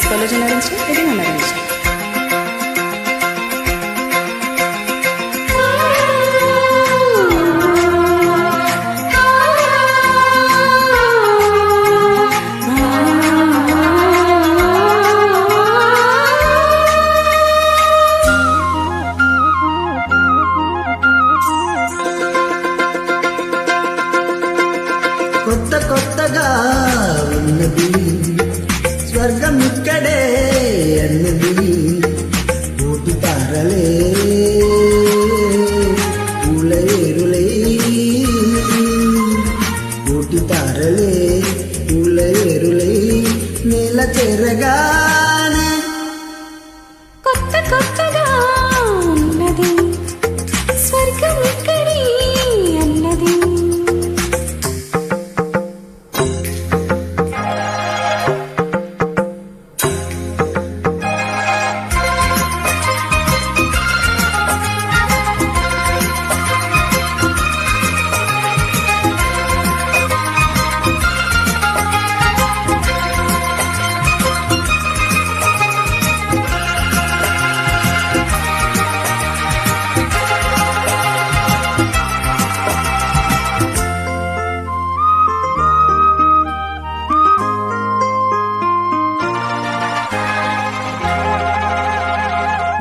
డిస్కోలో నరించి ఇది నరించి కొత్త కొత్తగా ఉన్నది స్వర్గం ఇక్కడే అన్నది కోటి తారలే పూల ఏరులే కోటి తారలే పూల ఏరులే నేల చెరగానే కొత్త కొత్తగా ఉన్నది స్వర్గం ఇక్కడే అన్నది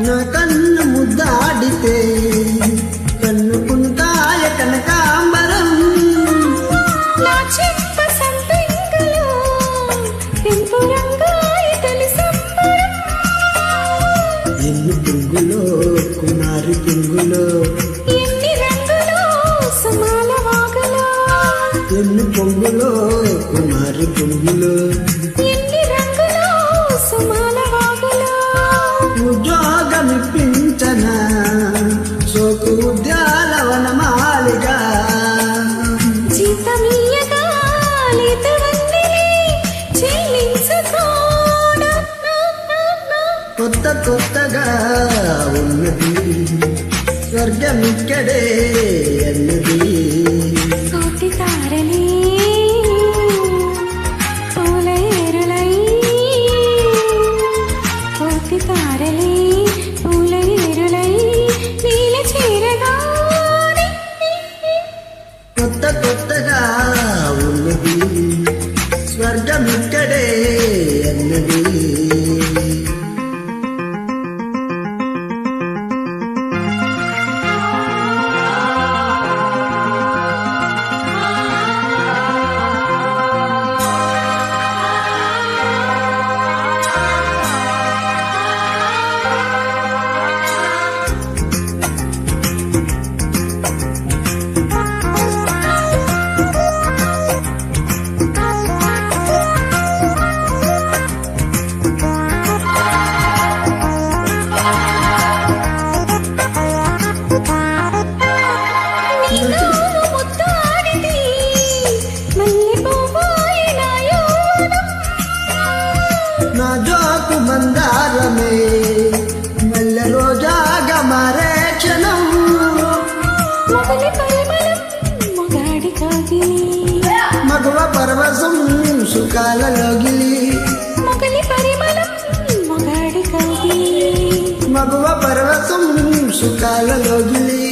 నా కన్ను ముద్దాడితే కన్నుకుంటాయ కనకాంబరం నా చెంప సంపెంగలో పెంపు రంగాయ తొలి సంబరం ఎన్ని పుంగులో కుమారి పుంగులో ఎన్ని రంగులో సుమాల వాగులో ఎన్ని పొంగులో కుమారి పొంగులో ఎన్ని రంగులో సుమాల వాగులో ఉద్యోగమిప్పించన సోకు ఉద్యాలవనమాలిగా జీతమీయగా లేతవన్నెలే చెల్లించుకోనా కొత్త కొత్తగా ఉన్నది స్వర్గమిక్కడే అన్నది కోటి తారలే పూల ఏరులై కోటి తారలే పూల ఏరులై నీల చేరగానే కొత్త కొత్తగా ఉన్నది స్వర్గమిక్కడే అన్నది నా జోకు మందారమే మల్లె రోజాగా మారే క్షణం మగువ పరవశం సుఖాలలోగిలి మగువ పరవశం సుఖాలలోగిలి